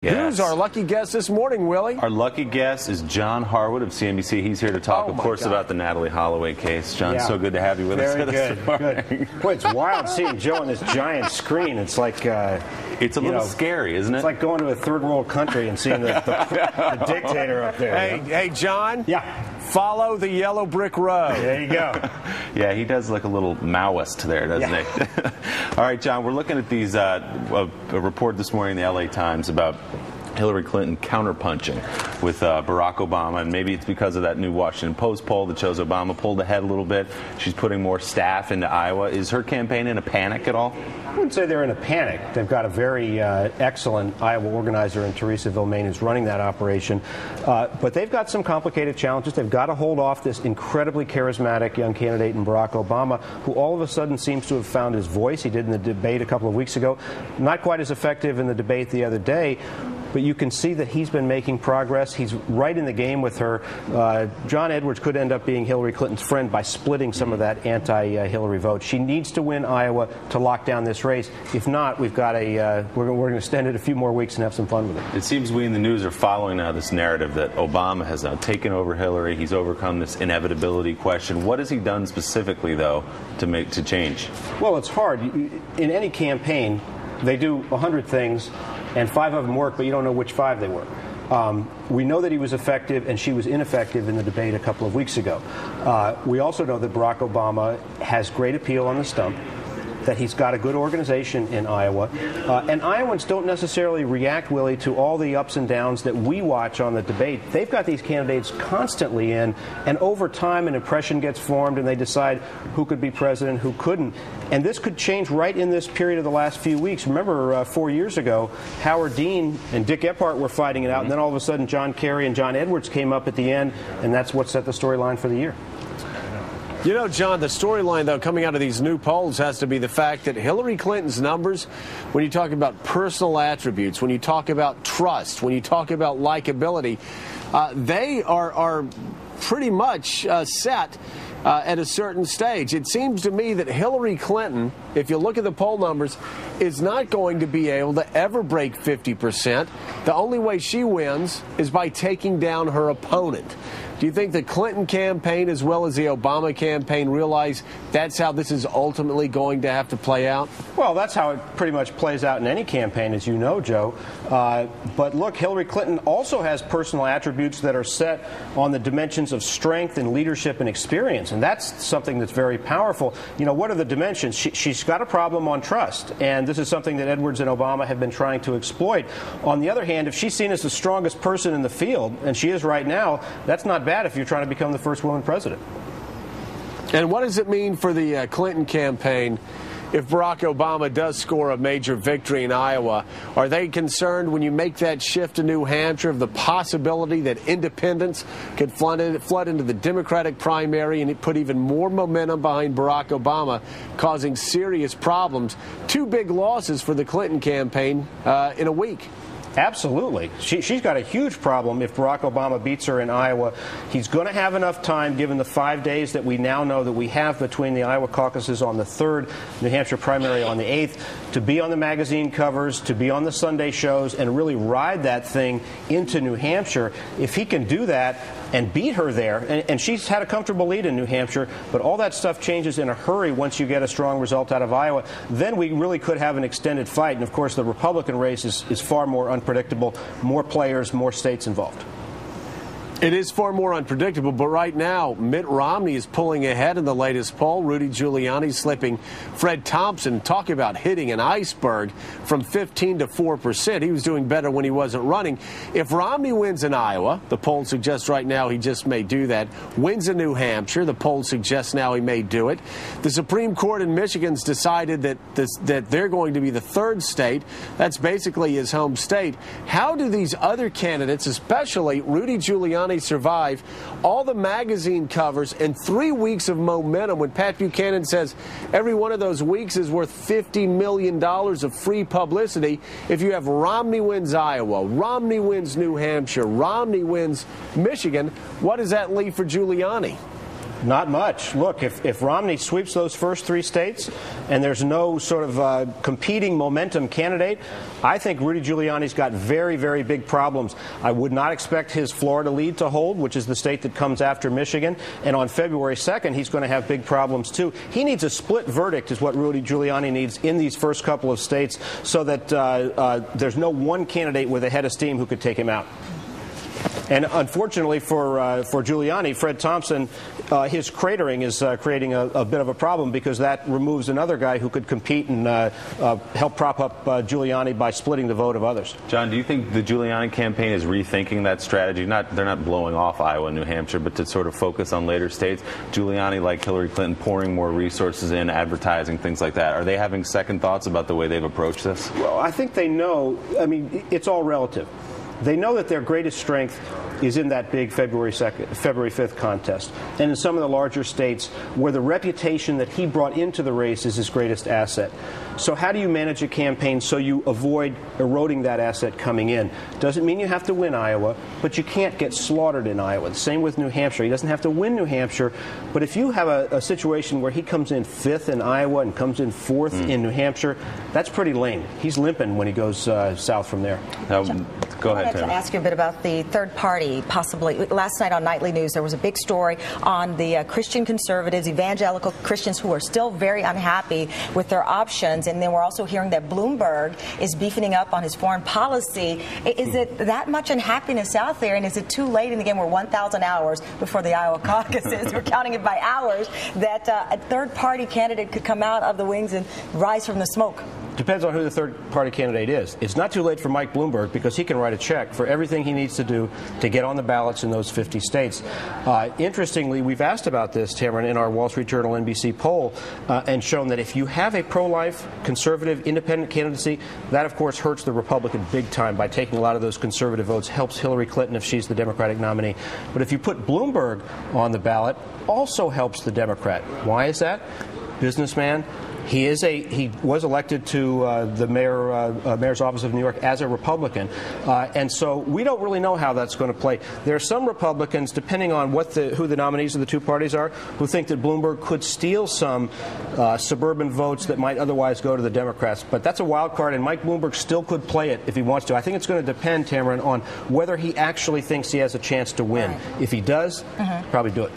Yes. Who's our lucky guest this morning, Willie? Our lucky guest is John Harwood of CNBC. He's here to talk, of course, about the Natalie Holloway case. John, so good to have you with us this morning. Good. Boy, it's wild seeing Joe on this giant screen. It's like it's a little scary, isn't it? It's like going to a third world country and seeing the dictator up there. Hey, John. Yeah. Follow the yellow brick road. There you go. Yeah, he does look a little Maoist there, doesn't he? All right, John, we're looking at these a report this morning in the LA Times about Hillary Clinton counterpunching with Barack Obama, and maybe it's because of that new Washington Post poll that shows Obama pulled ahead a little bit. She's putting more staff into Iowa. Is her campaign in a panic at all? I wouldn't say they're in a panic. They've got a very excellent Iowa organizer in Teresa Vilmain who's running that operation. But they've got some complicated challenges. They've got to hold off this incredibly charismatic young candidate in Barack Obama, who all of a sudden seems to have found his voice. He did in the debate a couple of weeks ago. Not quite as effective in the debate the other day. But you can see that he's been making progress. He's right in the game with her. John Edwards could end up being Hillary Clinton's friend by splitting some of that anti-Hillary vote. She needs to win Iowa to lock down this race. If not, we've got we're going to extend it a few more weeks and have some fun with it. It seems we in the news are following now this narrative that Obama has now taken over Hillary. He's overcome this inevitability question. What has he done specifically, though, to change? Well, it's hard. In any campaign, they do 100 things, and 5 of them work, but you don't know which 5 they work. We know that he was effective and she was ineffective in the debate a couple of weeks ago. We also know that Barack Obama has great appeal on the stump, that he's got a good organization in Iowa. And Iowans don't necessarily react, Willie, to all the ups and downs that we watch on the debate. They've got these candidates constantly in, and over time an impression gets formed and they decide who could be president, who couldn't. And this could change right in this period of the last few weeks. Remember, 4 years ago, Howard Dean and Dick Gephardt were fighting it out, and then all of a sudden John Kerry and John Edwards came up at the end, and that's what set the storyline for the year. You know, John, the storyline, though, coming out of these new polls has to be the fact that Hillary Clinton's numbers, when you talk about personal attributes, when you talk about trust, when you talk about likability, they are pretty much set at a certain stage. It seems to me that Hillary Clinton, if you look at the poll numbers, is not going to be able to ever break 50%. The only way she wins is by taking down her opponent. Do you think the Clinton campaign as well as the Obama campaign realize that's how this is ultimately going to have to play out? Well, that's how it pretty much plays out in any campaign, as you know, Joe. But look, Hillary Clinton also has personal attributes that are set on the dimensions of strength and leadership and experience, and that's something that's very powerful. You know, what are the dimensions? She's got a problem on trust, and this is something that Edwards and Obama have been trying to exploit. On the other hand, if she's seen as the strongest person in the field, and she is right now, that's not bad if you're trying to become the first woman president. And what does it mean for the Clinton campaign if Barack Obama does score a major victory in Iowa? Are they concerned when you make that shift to New Hampshire of the possibility that independents could flood into the Democratic primary and put even more momentum behind Barack Obama, causing serious problems? 2 big losses for the Clinton campaign in a week. Absolutely. She's got a huge problem if Barack Obama beats her in Iowa. He's going to have enough time, given the 5 days that we now know that we have between the Iowa caucuses on the 3rd, New Hampshire primary on the 8th, to be on the magazine covers, to be on the Sunday shows, and really ride that thing into New Hampshire. If he can do that and beat her there, and she's had a comfortable lead in New Hampshire, but all that stuff changes in a hurry once you get a strong result out of Iowa, then we really could have an extended fight. And, of course, the Republican race is far more unpredictable, more players, more states involved. It is far more unpredictable, but right now, Mitt Romney is pulling ahead in the latest poll. Rudy Giuliani slipping Fred Thompson. Talk about hitting an iceberg from 15 to 4%. He was doing better when he wasn't running. If Romney wins in Iowa, the poll suggests right now he just may do that. Wins in New Hampshire, the poll suggests now he may do it. The Supreme Court in Michigan's decided that they're going to be the 3rd state. That's basically his home state. How do these other candidates, especially Rudy Giuliani, survive all the magazine covers and 3 weeks of momentum when Pat Buchanan says every one of those weeks is worth $50 million of free publicity? If you have Romney wins Iowa, Romney wins New Hampshire, Romney wins Michigan, what does that leave for Giuliani? Not much. Look, if Romney sweeps those first 3 states and there's no sort of competing momentum candidate, I think Rudy Giuliani's got very, very big problems. I would not expect his Florida lead to hold, which is the state that comes after Michigan. And on February 2nd, he's going to have big problems, too. He needs a split verdict is what Rudy Giuliani needs in these first couple of states so that there's no one candidate with a head of steam who could take him out. And unfortunately for Giuliani, Fred Thompson, his cratering is creating a bit of a problem because that removes another guy who could compete and help prop up Giuliani by splitting the vote of others. John, do you think the Giuliani campaign is rethinking that strategy? They're not blowing off Iowa and New Hampshire, but to sort of focus on later states? Giuliani, like Hillary Clinton, pouring more resources in, advertising, things like that. Are they having second thoughts about the way they've approached this? Well, I think they know. I mean, it's all relative. They know that their greatest strength is in that big February 5th contest, and in some of the larger states where the reputation that he brought into the race is his greatest asset. So how do you manage a campaign so you avoid eroding that asset coming in? Doesn't mean you have to win Iowa, but you can't get slaughtered in Iowa. The same with New Hampshire. He doesn't have to win New Hampshire, but if you have a situation where he comes in 5th in Iowa and comes in 4th in New Hampshire, that's pretty lame. He's limping when he goes south from there. Go ahead. I wanted to ask you a bit about the third party, possibly. Last night on Nightly News, there was a big story on the Christian conservatives, evangelical Christians who are still very unhappy with their options. And then we're also hearing that Bloomberg is beefing up on his foreign policy. Is it that much unhappiness out there? And is it too late in the game? We're 1,000 hours before the Iowa caucuses. We're counting it by hours that a third party candidate could come out of the wings and rise from the smoke. Depends on who the third-party candidate is. It's not too late for Mike Bloomberg because he can write a check for everything he needs to do to get on the ballots in those 50 states. Interestingly, we've asked about this, Tamron, in our Wall Street Journal NBC poll and shown that if you have a pro-life, conservative, independent candidacy, that, of course, hurts the Republican big time by taking a lot of those conservative votes, helps Hillary Clinton if she's the Democratic nominee. But if you put Bloomberg on the ballot, also helps the Democrat. Why is that? Businessman. He was elected to the mayor's office of New York as a Republican, and so we don't really know how that's going to play. There are some Republicans, depending on who the nominees of the two parties are, who think that Bloomberg could steal some suburban votes that might otherwise go to the Democrats. But that's a wild card, and Mike Bloomberg still could play it if he wants to. I think it's going to depend, Tamron, on whether he actually thinks he has a chance to win. If he does, probably do it.